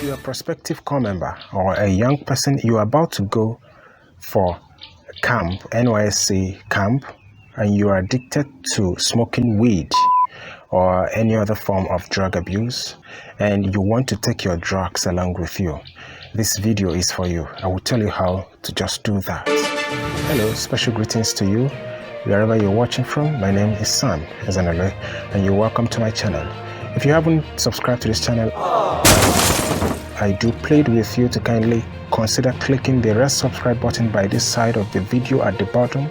you're a prospective corps member or a young person, you're about to go for camp, NYSC camp, and you are addicted to smoking weed or any other form of drug abuse, and you want to take your drugs along with you, this video is for you. I will tell you how to just do that. Hello, special greetings to you wherever you're watching from. My name is Sam Alire, and you're welcome to my channel. If you haven't subscribed to this channel, I do plead with you to kindly consider clicking the red subscribe button by this side of the video at the bottom.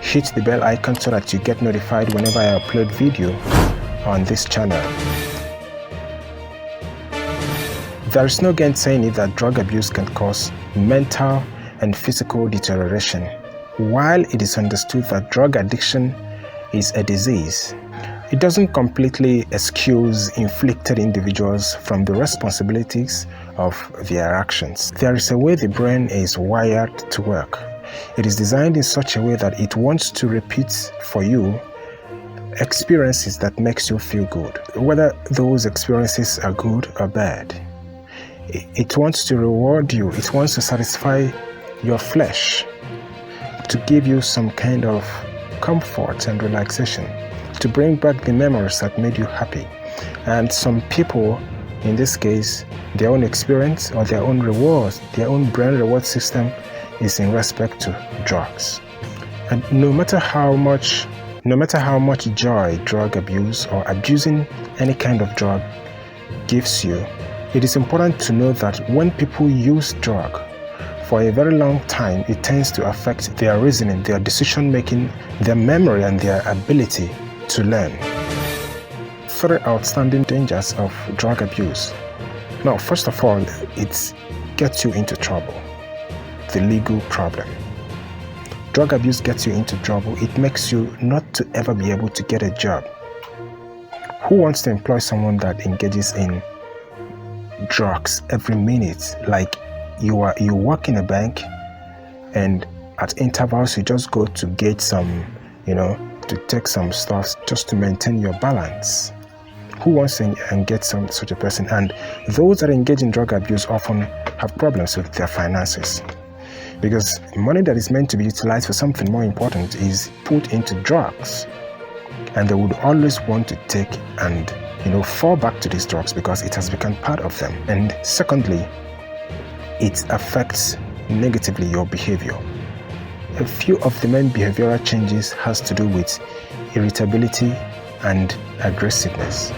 Hit the bell icon so that you get notified whenever I upload video on this channel. There is no gainsaying it that drug abuse can cause mental and physical deterioration. While it is understood that drug addiction is a disease, it doesn't completely excuse inflicted individuals from the responsibilities of their actions. There is a way the brain is wired to work. It is designed in such a way that it wants to repeat for you experiences that makes you feel good, whether those experiences are good or bad. It wants to reward you. It wants to satisfy your flesh, to give you some kind of comfort and relaxation, to bring back the memories that made you happy. And some people, in this case, their own experience or their own rewards, their own brain reward system is in respect to drugs. And no matter how much joy drug abuse or abusing any kind of drug gives you, it is important to know that when people use drug for a very long time, it tends to affect their reasoning, their decision making, their memory, and their ability to learn. 3 outstanding dangers of drug abuse. Now, first of all, it gets you into trouble. The legal problem. Drug abuse gets you into trouble. It makes you not to ever be able to get a job. Who wants to employ someone that engages in drugs every minute? Like you work in a bank, and at intervals you just go to get some, to take some stuff just to maintain your balance. Who wants to engage such a person? And those that engage in drug abuse often have problems with their finances, because money that is meant to be utilized for something more important is put into drugs, and they would always want to take and fall back to these drugs because it has become part of them. And secondly, it affects negatively your behavior. A few of the main behavioral changes has to do with irritability and aggressiveness.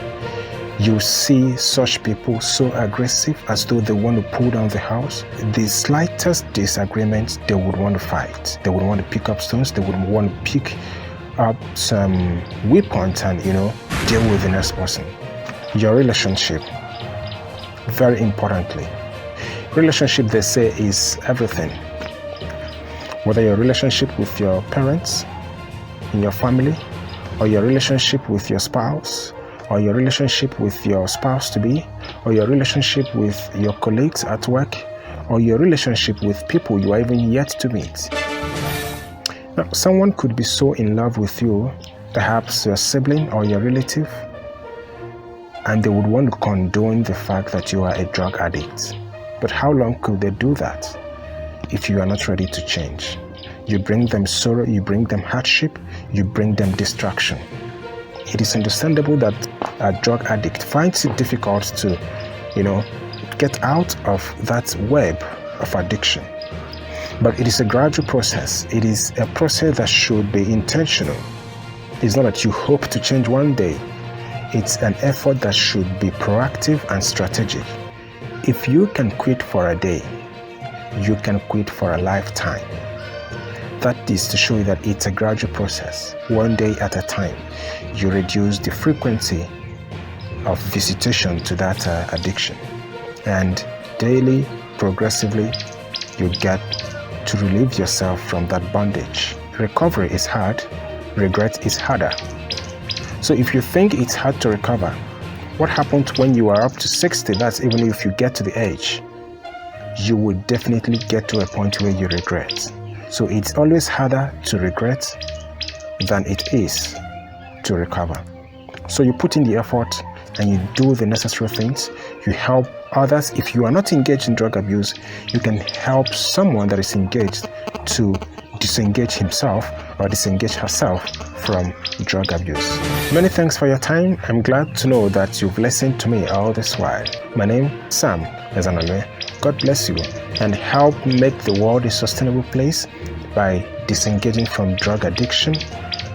You see such people so aggressive as though they want to pull down the house. The slightest disagreement, they would want to fight. They would want to pick up stones. They would want to pick up some weapons and deal with the next person. Your relationship, very importantly. Relationship, they say, is everything. Whether your relationship with your parents, in your family, or your relationship with your spouse, or your relationship with your spouse-to-be, or your relationship with your colleagues at work, or your relationship with people you are even yet to meet. Now, someone could be so in love with you, perhaps your sibling or your relative, and they would want to condone the fact that you are a drug addict. But how long could they do that if you are not ready to change? You bring them sorrow, you bring them hardship, you bring them distraction. It is understandable that a drug addict finds it difficult to, get out of that web of addiction. But it is a gradual process. It is a process that should be intentional. It's not that you hope to change one day. It's an effort that should be proactive and strategic. If you can quit for a day, you can quit for a lifetime. That is to show you that it's a gradual process. One day at a time, you reduce the frequency of visitation to that addiction. And daily, progressively, you get to relieve yourself from that bondage. Recovery is hard, regret is harder. So if you think it's hard to recover, what happens when you are up to 60? That's even if you get to the age, you would definitely get to a point where you regret. So it's always harder to regret than it is to recover. So you put in the effort, and you do the necessary things, you help others. If you are not engaged in drug abuse, you can help someone that is engaged to disengage himself or disengage herself from drug abuse. Many thanks for your time. I'm glad to know that you've listened to me all this while. My name is Sam Ezanale. God bless you, and help make the world a sustainable place by disengaging from drug addiction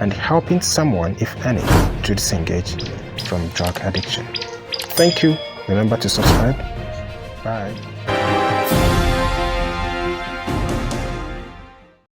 and helping someone, if any, to disengage from drug addiction. Thank you. Remember to subscribe. Bye.